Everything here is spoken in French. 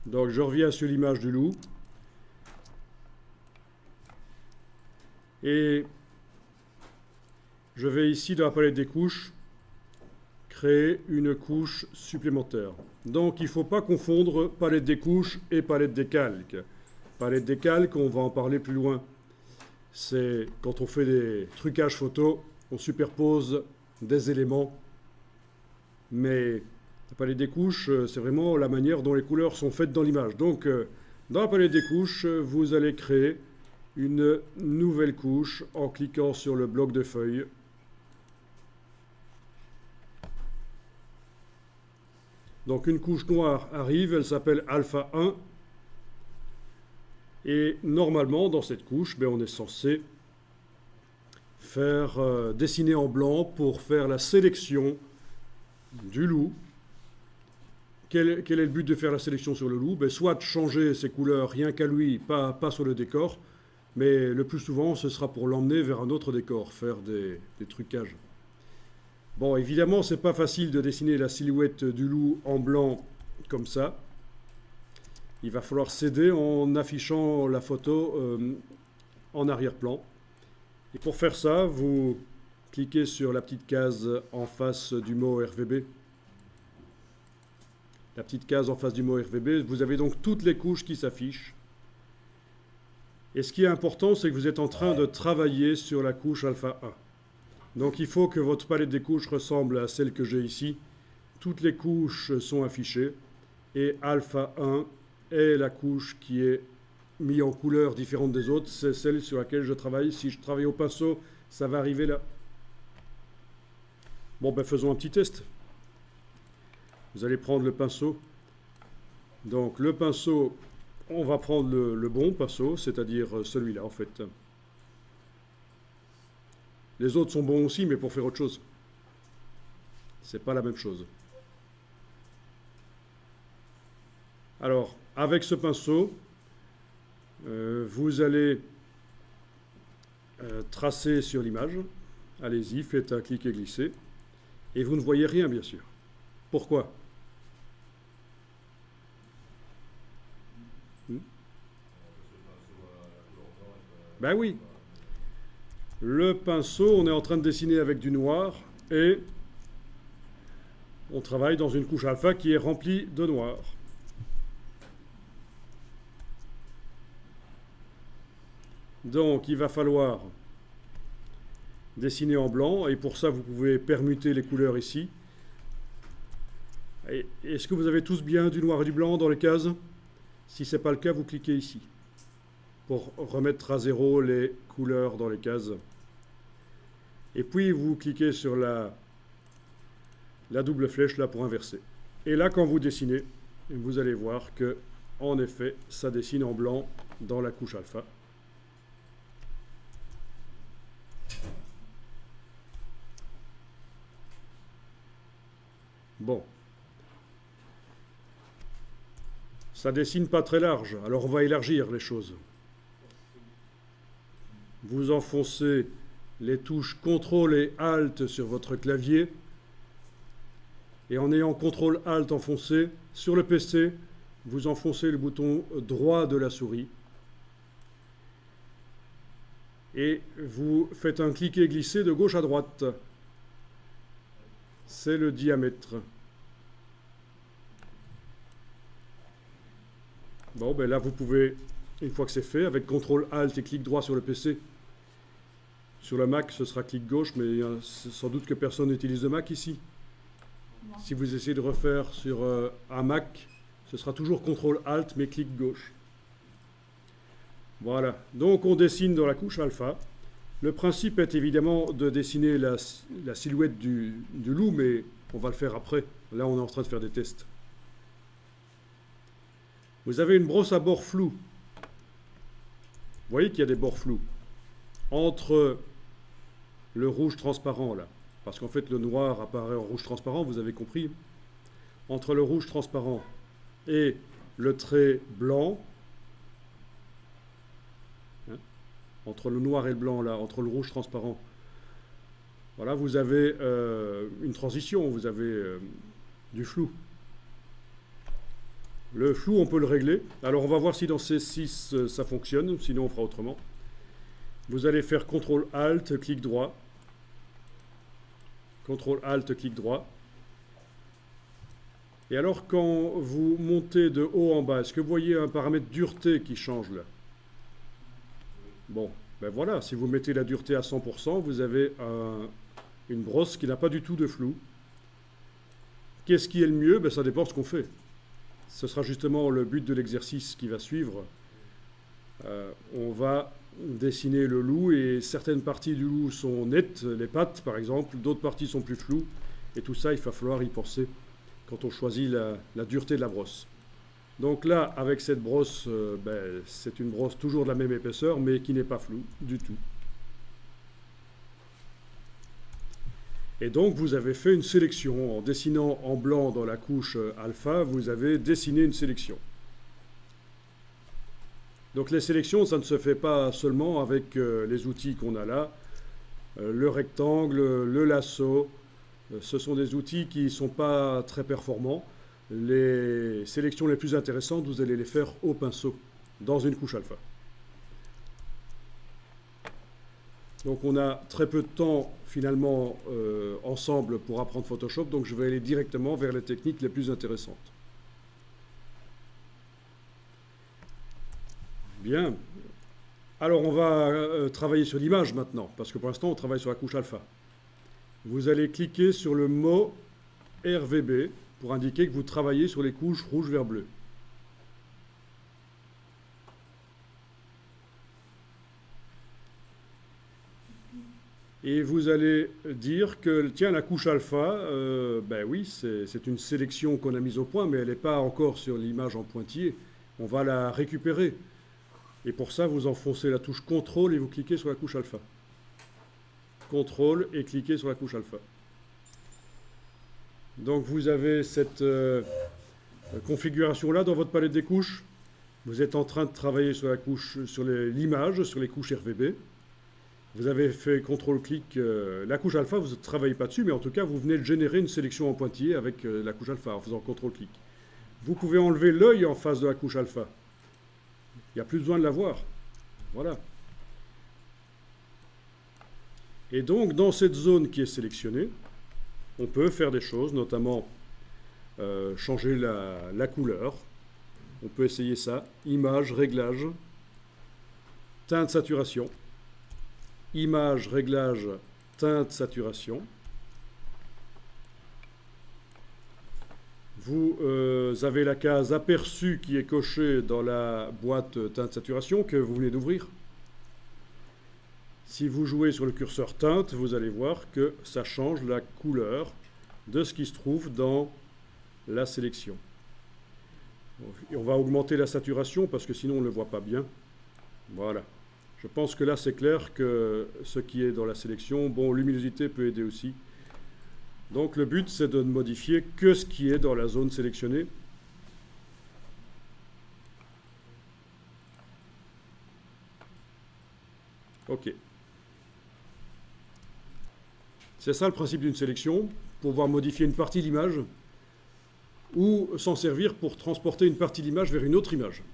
Donc je reviens sur l'image du loup. Et je vais ici dans la palette des couches créer une couche supplémentaire. Donc il ne faut pas confondre palette des couches et palette des calques. Palette des calques, on va en parler plus loin. C'est quand on fait des trucages photos, on superpose des éléments. Mais la palette des couches, c'est vraiment la manière dont les couleurs sont faites dans l'image. Donc dans la palette des couches, vous allez créer une nouvelle couche en cliquant sur le bloc de feuilles. Donc une couche noire arrive, elle s'appelle alpha 1. Et normalement, dans cette couche, on est censé faire dessiner en blanc pour faire la sélection du loup. Quel est le but de faire la sélection sur le loup? Soit de changer ses couleurs rien qu'à lui, pas sur le décor, mais le plus souvent, ce sera pour l'emmener vers un autre décor, faire des trucages. Bon, évidemment, c'est pas facile de dessiner la silhouette du loup en blanc comme ça. Il va falloir s'aider en affichant la photo en arrière-plan. Et pour faire ça, vous cliquez sur la petite case en face du mot RVB. La petite case en face du mot RVB, vous avez donc toutes les couches qui s'affichent. Et ce qui est important, c'est que vous êtes en train de travailler sur la couche alpha 1. Donc il faut que votre palette des couches ressemble à celle que j'ai ici. Toutes les couches sont affichées. Et alpha 1 est la couche qui est mise en couleur différente des autres. C'est celle sur laquelle je travaille. Si je travaille au pinceau, ça va arriver là. Bon, faisons un petit test. Vous allez prendre le pinceau. Donc le pinceau, on va prendre le bon pinceau, c'est-à-dire celui-là en fait. Les autres sont bons aussi, mais pour faire autre chose. C'est pas la même chose. Alors, avec ce pinceau, vous allez tracer sur l'image. Allez-y, faites un clic et glisser. Et vous ne voyez rien, bien sûr. Pourquoi? Ben oui. Le pinceau, on est en train de dessiner avec du noir et on travaille dans une couche alpha qui est remplie de noir. Donc, il va falloir dessiner en blanc et pour ça, vous pouvez permuter les couleurs ici. Est-ce que vous avez tous bien du noir et du blanc dans les cases? Si ce n'est pas le cas, vous cliquez ici pour remettre à zéro les couleurs dans les cases. Et puis, vous cliquez sur la double flèche là pour inverser. Et là, quand vous dessinez, vous allez voir que, en effet, ça dessine en blanc dans la couche alpha. Bon. Ça dessine pas très large, alors on va élargir les choses. Vous enfoncez les touches CTRL et ALT sur votre clavier. Et en ayant CTRL ALT enfoncé sur le PC, vous enfoncez le bouton droit de la souris. Et vous faites un cliquer glisser de gauche à droite. C'est le diamètre. Bon, là, vous pouvez, une fois que c'est fait, avec CTRL ALT et clic droit sur le PC, sur le Mac, ce sera clic gauche, mais sans doute que personne n'utilise le Mac ici. Non. Si vous essayez de refaire sur un Mac, ce sera toujours CTRL ALT, mais clic gauche. Voilà. Donc, on dessine dans la couche alpha. Le principe est évidemment de dessiner la silhouette du loup, mais on va le faire après. Là, on est en train de faire des tests. Vous avez une brosse à bords flous. Vous voyez qu'il y a des bords flous. Entre le rouge transparent, là, parce qu'en fait, le noir apparaît en rouge transparent, vous avez compris. Entre le rouge transparent et le trait blanc, entre le noir et le blanc, là, entre le rouge transparent, voilà, vous avez une transition, vous avez du flou. Le flou, on peut le régler. Alors, on va voir si dans C6, ça fonctionne. Sinon, on fera autrement. Vous allez faire CTRL-ALT, clic droit. CTRL-ALT, clic droit. Et alors, quand vous montez de haut en bas, est-ce que vous voyez un paramètre dureté qui change là? Bon, ben voilà, si vous mettez la dureté à 100%, vous avez une brosse qui n'a pas du tout de flou. Qu'est-ce qui est le mieux? Ben, ça dépend de ce qu'on fait. Ce sera justement le but de l'exercice qui va suivre. On va dessiner le loup et certaines parties du loup sont nettes, les pattes par exemple, d'autres parties sont plus floues. Et tout ça, il va falloir y penser quand on choisit la dureté de la brosse. Donc là, avec cette brosse, c'est une brosse toujours de la même épaisseur, mais qui n'est pas floue du tout. Et donc, vous avez fait une sélection. En dessinant en blanc dans la couche alpha, vous avez dessiné une sélection. Donc les sélections, ça ne se fait pas seulement avec les outils qu'on a là. Le rectangle, le lasso, ce sont des outils qui ne sont pas très performants. Les sélections les plus intéressantes, vous allez les faire au pinceau, dans une couche alpha. Donc on a très peu de temps finalement ensemble pour apprendre Photoshop, donc je vais aller directement vers les techniques les plus intéressantes. Bien. Alors on va travailler sur l'image maintenant, parce que pour l'instant on travaille sur la couche alpha. Vous allez cliquer sur le mot RVB pour indiquer que vous travaillez sur les couches rouge, vert, bleu. Et vous allez dire que, tiens, la couche alpha, ben oui, c'est une sélection qu'on a mise au point, mais elle n'est pas encore sur l'image en pointillé. On va la récupérer. Et pour ça, vous enfoncez la touche CTRL et vous cliquez sur la couche alpha. CTRL et cliquez sur la couche alpha. Donc vous avez cette configuration-là dans votre palette des couches. Vous êtes en train de travailler sur la couche, sur l'image, sur les couches RVB. Vous avez fait CTRL-clic, la couche alpha, vous ne travaillez pas dessus, mais en tout cas, vous venez de générer une sélection en pointillé avec la couche alpha en faisant CTRL-clic. Vous pouvez enlever l'œil en face de la couche alpha. Il n'y a plus besoin de la voir. Voilà. Et donc, dans cette zone qui est sélectionnée, on peut faire des choses, notamment changer la couleur. On peut essayer ça. Image, réglage, teinte, saturation. Image, réglage, teinte, saturation. Vous avez la case aperçu qui est cochée dans la boîte teinte, saturation que vous venez d'ouvrir. Si vous jouez sur le curseur teinte, vous allez voir que ça change la couleur de ce qui se trouve dans la sélection. Et on va augmenter la saturation parce que sinon on ne le voit pas bien. Voilà. Je pense que là, c'est clair que ce qui est dans la sélection, bon, luminosité peut aider aussi. Donc, le but, c'est de ne modifier que ce qui est dans la zone sélectionnée. OK. C'est ça le principe d'une sélection, pouvoir modifier une partie de l'image ou s'en servir pour transporter une partie de l'image vers une autre image.